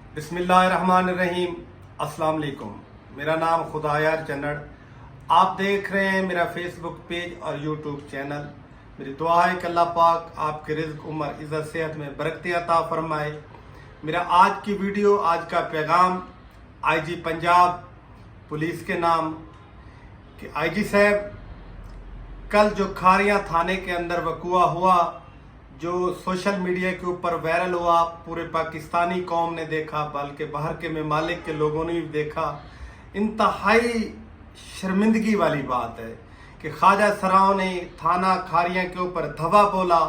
बिस्मिल्लाहिर्रहमानिर्रहीम। अस्सलाम वालेकुम। मेरा नाम खुदायार चन्नड़। आप देख रहे हैं मेरा फेसबुक पेज और यूट्यूब चैनल। मेरी दुआ है कि अल्लाह पाक आपके रिज़्क़, उम्र, इज़्ज़त, सेहत में बरकत अता फरमाए। मेरा आज की वीडियो, आज का पैगाम आईजी पंजाब पुलिस के नाम कि आईजी साहब, कल जो खारियां थाने के अंदर वक़ुआ हुआ, जो सोशल मीडिया के ऊपर वायरल हुआ, पूरे पाकिस्तानी कौम ने देखा, बल्कि बाहर के ममालिक के लोगों ने भी देखा। इंतहाई शर्मिंदगी वाली बात है कि ख्वाजा सराओं ने थाना खारियां के ऊपर धवा बोला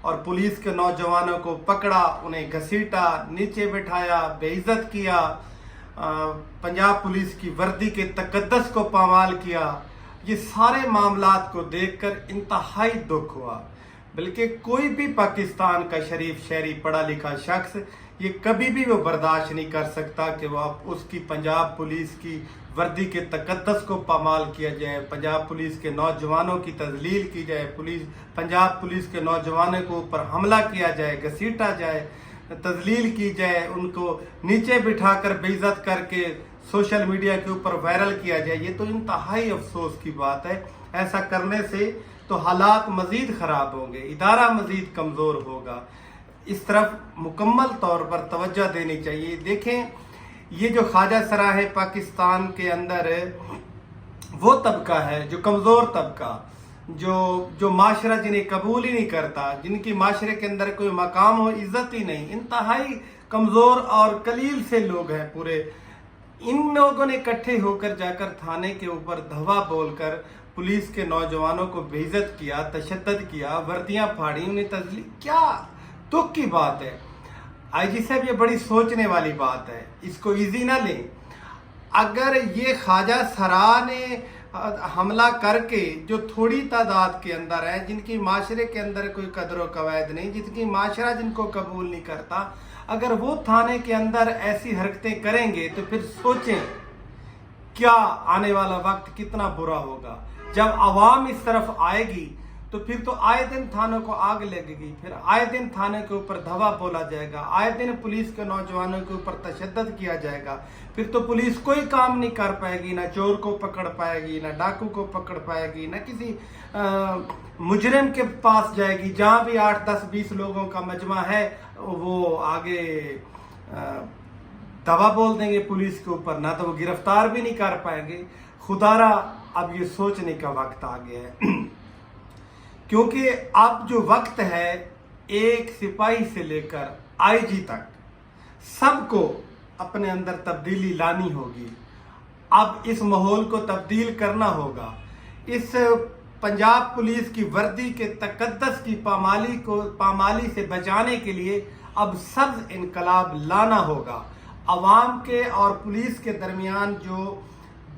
और पुलिस के नौजवानों को पकड़ा, उन्हें घसीटा, नीचे बिठाया, बेइज्जत किया, पंजाब पुलिस की वर्दी के तकद्दस को पामाल किया। ये सारे मामलात को देखकर इंतहाई दुख हुआ। बल्कि कोई भी पाकिस्तान का शरीफ शहरी पढ़ा लिखा शख्स ये कभी भी वो बर्दाश्त नहीं कर सकता कि वो उसकी पंजाब पुलिस की वर्दी के तकद्दस को पामाल किया जाए, पंजाब पुलिस के नौजवानों की तजलील की जाए, पंजाब पुलिस के नौजवानों के ऊपर हमला किया जाए, घसीटा जाए, तजलील की जाए, उनको नीचे बिठाकर बेइज्जत करके सोशल मीडिया के ऊपर वायरल किया जाए। ये तो इंतहाई अफसोस की बात है। ऐसा करने से तो हालात मज़ीद ख़राब होंगे, इदारा मज़ीद कमज़ोर होगा। इस तरफ मुकम्मल तौर पर तवज्जो देनी चाहिए। देखें, ये जो ख्वाजा सरा है पाकिस्तान के अंदर, वो तबका है जो कमज़ोर तबका, जो माशरा जिन्हें कबूल ही नहीं करता, जिनकी माशरे के अंदर कोई मकाम हो, इज्जत ही नहीं, इंतहाई कमज़ोर और कलील से लोग हैं पूरे। इन लोगों ने इकट्ठे होकर जाकर थाने के ऊपर धवा बोलकर पुलिस के नौजवानों को बेइज्जत किया, तशद्दुद किया, वर्दियां फाड़ी, उन्हें तजलील। क्या दुख की बात है आईजी साहब, ये बड़ी सोचने वाली बात है। इसको इजी ना लें। अगर ये ख्वाजा सरा ने हमला करके, जो थोड़ी तादाद के अंदर है, जिनकी माशरे के अंदर कोई कदर व कवायद नहीं, जिनकी माशरा जिनको कबूल नहीं करता, अगर वो थाने के अंदर ऐसी हरकतें करेंगे तो फिर सोचें क्या आने वाला वक्त कितना बुरा होगा। जब आवाम इस तरफ आएगी तो फिर तो आए दिन थानों को आग लगेगी, फिर आए दिन थाने के ऊपर धवा बोला जाएगा, आए दिन पुलिस के नौजवानों के ऊपर तशद्दुद किया जाएगा। फिर तो पुलिस कोई काम नहीं कर पाएगी, ना चोर को पकड़ पाएगी, ना डाकू को पकड़ पाएगी, ना किसी मुजरिम के पास जाएगी। जहां भी 8, 10, 20 लोगों का मजमा है, वो आगे दवा बोल देंगे पुलिस के ऊपर, ना तो वो गिरफ्तार भी नहीं कर पाएंगे। खुदारा अब ये सोचने का वक्त आ गया है क्योंकि अब जो वक्त है, एक सिपाही से लेकर आईजी तक सबको अपने अंदर तब्दीली लानी होगी। अब इस माहौल को तब्दील करना होगा। इस पंजाब पुलिस की वर्दी के तकद्दस की पामाली से बचाने के लिए अब सब्ज इनकलाब लाना होगा। अवाम के और पुलिस के दरमियान जो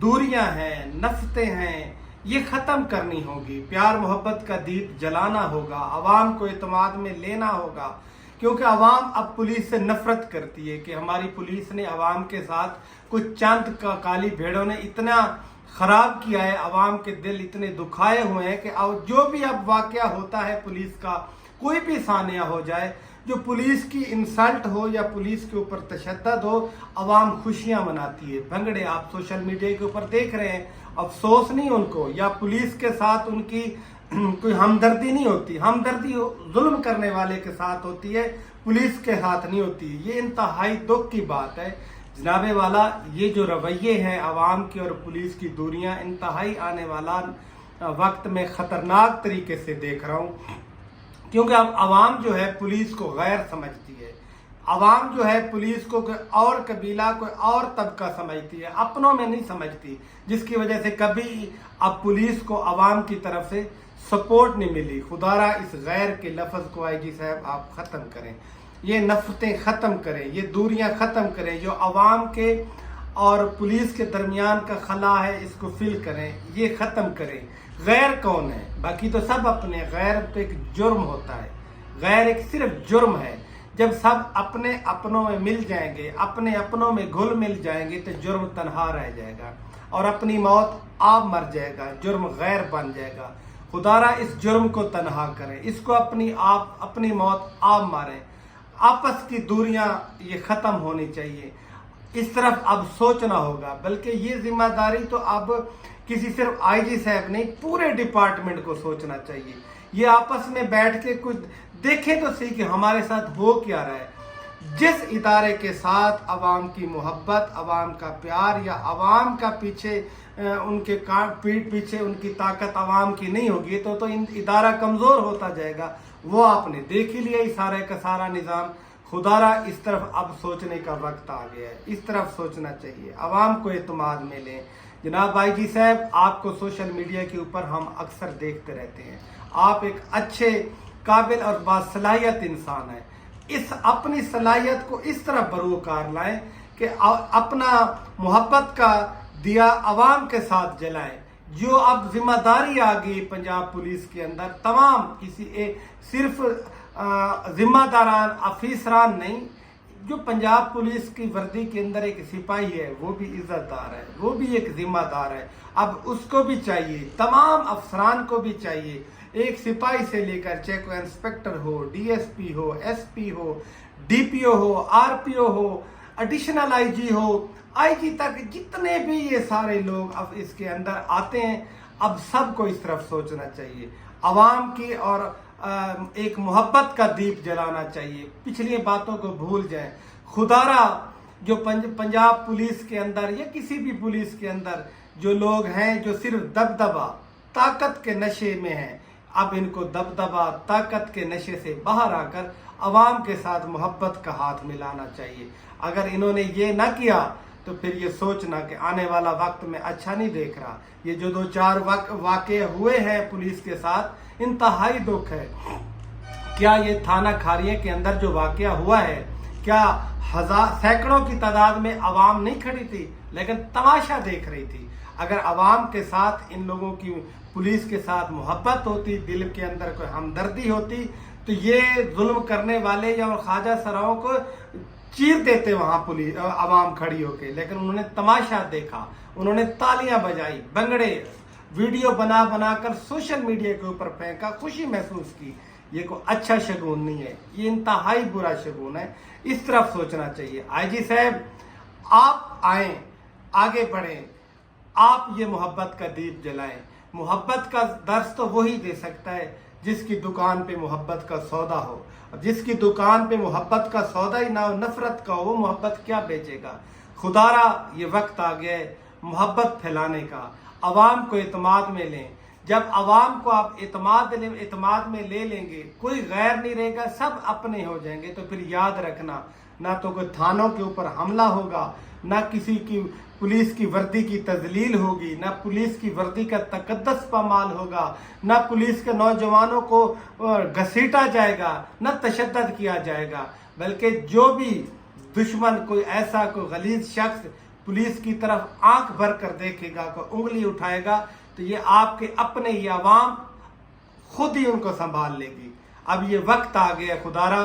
दूरियां हैं, नफरतें हैं, ये ख़त्म करनी होगी। प्यार मोहब्बत का दीप जलाना होगा। अवाम को एतमाद में लेना होगा क्योंकि अवाम अब पुलिस से नफरत करती है कि हमारी पुलिस ने अवाम के साथ कुछ चंद काली भेड़ों ने इतना ख़राब किया है, अवाम के दिल इतने दुखाए हुए हैं कि अब जो भी अब वाक़या होता है पुलिस का, कोई भी सानिया हो जाए, जो पुलिस की इंसल्ट हो या पुलिस के ऊपर तशद्दुद हो, अवाम खुशियां मनाती है। भंगड़े आप सोशल मीडिया के ऊपर देख रहे हैं, अफसोस नहीं उनको, या पुलिस के साथ उनकी कोई हमदर्दी नहीं होती। हमदर्दी जुल्म करने वाले के साथ होती है, पुलिस के साथ नहीं होती। ये इंतहाई दुख की बात है जनाबे वाला। ये जो रवैये हैं अवाम की और पुलिस की दूरियां, इंतहाई आने वाला वक्त में ख़तरनाक तरीके से देख रहा हूँ क्योंकि अब अवाम जो है पुलिस को गैर समझती है। अवाम जो है पुलिस को कोई और कबीला, कोई और तबका समझती है, अपनों में नहीं समझती, जिसकी वजह से कभी अब पुलिस को अवाम की तरफ से सपोर्ट नहीं मिली। खुदारा इस गैर के लफ्ज़ को आईजी साहब आप ख़त्म करें, ये नफरतें ख़त्म करें, ये दूरियां ख़त्म करें, जो अवाम के और पुलिस के दरमियान का खला है इसको फिल करें, ये ख़त्म करें। गैर कौन है? बाकी तो सब अपने। गैर तो एक जुर्म होता है, गैर एक सिर्फ जुर्म है। जब सब अपने अपनों में मिल जाएंगे, अपने अपनों में घुल मिल जाएंगे तो जुर्म तनहा रह जाएगा और अपनी मौत आप मर जाएगा, जुर्म गैर बन जाएगा। खुदारा इस जुर्म को तनहा करें, इसको अपनी मौत आप मारें। आपस की दूरियां ये ख़त्म होनी चाहिए। इस तरफ अब सोचना होगा, बल्कि ये जिम्मेदारी तो अब किसी सिर्फ आईजी साहब नहीं, पूरे डिपार्टमेंट को सोचना चाहिए। ये आपस में बैठ के कुछ देखें तो सही कि हमारे साथ हो क्या रहा है। जिस इदारे के साथ अवाम की मोहब्बत, अवाम का प्यार या अवाम का पीछे उनके पीठ पीछे उनकी ताकत अवाम की नहीं होगी तो इदारा कमज़ोर होता जाएगा। वो आपने देख ही लिया, सारे का सारा निज़ाम। खुदारा इस तरफ अब सोचने का वक्त आ गया है, इस तरफ सोचना चाहिए, अवाम को एतमाद में लें। जनाब आईजी साहब, आपको सोशल मीडिया के ऊपर हम अक्सर देखते रहते हैं, आप एक अच्छे काबिल और बासलाहियत इंसान हैं। इस अपनी सलाहियत को इस तरह बरूकार लाएं कि अपना मोहब्बत का दिया अवाम के साथ जलाएं। जो अब जिम्मेदारी आ गई पंजाब पुलिस के अंदर, तमाम किसी सिर्फ जिम्मेदारान अफीसरान नहीं, जो पंजाब पुलिस की वर्दी के अंदर एक सिपाही है वो भी इज्जतदार है, वो भी एक जिम्मेदार है। अब उसको भी चाहिए, तमाम अफसरान को भी चाहिए, एक सिपाही से लेकर चाहे कोई इंस्पेक्टर हो, डीएसपी हो, एसपी हो, डीपीओ हो, आरपीओ हो, एडिशनल आईजी हो, आईजी तक, जितने भी ये सारे लोग अब इसके अंदर आते हैं, अब सबको इस तरफ सोचना चाहिए, अवाम की और एक मोहब्बत का दीप जलाना चाहिए। पिछली बातों को भूल जाएं। खुदारा जो पंजाब पुलिस के अंदर या किसी भी पुलिस के अंदर जो लोग हैं जो सिर्फ दबदबा ताकत के नशे में हैं, अब इनको दबदबा ताकत के नशे से बाहर आकर अवाम के साथ मोहब्बत का हाथ मिलाना चाहिए। अगर इन्होंने ये ना किया तो फिर ये सोचना कि आने वाला वक्त में अच्छा नहीं देख रहा। ये जो 2-4 वाक़े हुए हैं पुलिस के साथ, इंतहाई दुख है। क्या ये थाना खारिये के अंदर जो वाक़या हुआ है, क्या सैकड़ों की तादाद में अवाम नहीं खड़ी थी लेकिन तमाशा देख रही थी? अगर अवाम के साथ इन लोगों की पुलिस के साथ मोहब्बत होती, दिल के अंदर कोई हमदर्दी होती, तो ये जुल्म करने वाले या ख्वाजा सराओं को चीर देते वहां पुलिस अवाम खड़ी होके। लेकिन उन्होंने तमाशा देखा, उन्होंने तालियां बजाई, बंगड़े वीडियो बना बनाकर सोशल मीडिया के ऊपर फेंका, खुशी महसूस की। ये कोई अच्छा शगुन नहीं है, ये इंतहाई बुरा शगुन है। इस तरफ सोचना चाहिए। आईजी साहब, आप आए, आगे बढ़ें, आप ये मोहब्बत का दीप जलाएं। मोहब्बत का दर्स तो वही दे सकता है जिसकी दुकान पे मोहब्बत का सौदा हो। जिसकी दुकान पे मोहब्बत का सौदा ही ना हो, नफरत का हो, वो मोहब्बत क्या बेचेगा? खुदारा ये वक्त आ गया है मोहब्बत फैलाने का। अवाम को एतमाद में लें। जब अवाम को आप एतमाद में ले लेंगे, कोई गैर नहीं रहेगा, सब अपने हो जाएंगे। तो फिर याद रखना, ना तो कोई थानों के ऊपर हमला होगा, ना किसी की पुलिस की वर्दी की तजलील होगी, ना पुलिस की वर्दी का तकद्दस पामाल होगा, ना पुलिस के नौजवानों को घसीटा जाएगा, ना तशद्दद किया जाएगा। बल्कि जो भी दुश्मन, कोई ऐसा कोई गलीज शख्स पुलिस की तरफ आंख भर कर देखेगा, कोई उंगली उठाएगा, तो ये आपके अपने ही अवाम खुद ही उनको संभाल लेगी। अब ये वक्त आ गया खुदारा,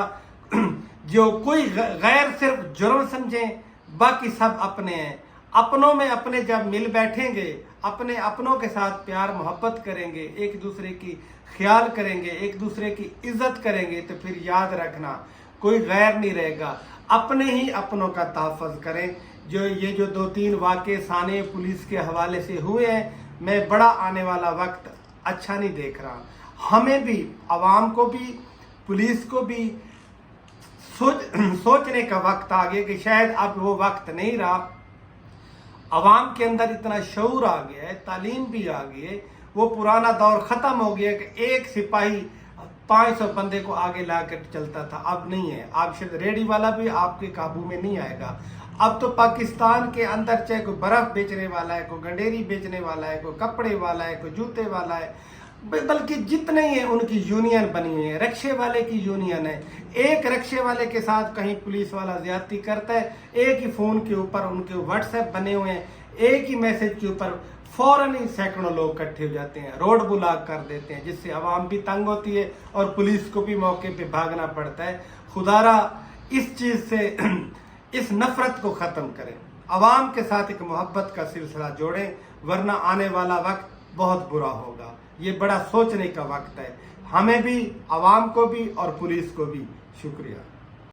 जो कोई गैर सिर्फ जुर्म समझें, बाकी सब अपने हैं। अपनों में अपने जब मिल बैठेंगे, अपने अपनों के साथ प्यार मोहब्बत करेंगे, एक दूसरे की ख्याल करेंगे, एक दूसरे की इज्जत करेंगे, तो फिर याद रखना कोई गैर नहीं रहेगा। अपने ही अपनों का तहफ़्फ़ुज़ करें। ये जो 2-3 वाक़े साने पुलिस के हवाले से हुए हैं, मैं बड़ा आने वाला वक्त अच्छा नहीं देख रहा। हमें भी, अवाम को भी, पुलिस को भी सोचने का वक्त आ गया कि शायद अब वो वक्त नहीं रहा। अवाम के अंदर इतना शऊर आ गया है, तालीम भी आ गई है, वो पुराना दौर ख़त्म हो गया कि एक सिपाही 500 बंदे को आगे ला कर चलता था। अब नहीं है। आप शायद रेडी वाला भी आपके काबू में नहीं आएगा। अब तो पाकिस्तान के अंदर चाहे कोई बर्फ़ बेचने वाला है, कोई गंडेरी बेचने वाला है, कोई कपड़े वाला है, कोई जूते वाला है, बल्कि जितने ही हैं उनकी यूनियन बनी हुई है। रक्शे वाले की यूनियन है। एक रक्शे वाले के साथ कहीं पुलिस वाला ज्यादती करता है, एक ही फ़ोन के ऊपर उनके व्हाट्सएप बने हुए हैं, एक ही मैसेज के ऊपर फौरन ही सैकड़ों लोग इकट्ठे हो जाते हैं, रोड ब्लॉक कर देते हैं, जिससे आवाम भी तंग होती है और पुलिस को भी मौके पे भागना पड़ता है। खुदारा इस चीज़ से इस नफरत को ख़त्म करें, आवाम के साथ एक मोहब्बत का सिलसिला जोड़ें, वरना आने वाला वक्त बहुत बुरा होगा। ये बड़ा सोचने का वक्त है, हमें भी, आवाम को भी और पुलिस को भी। शुक्रिया।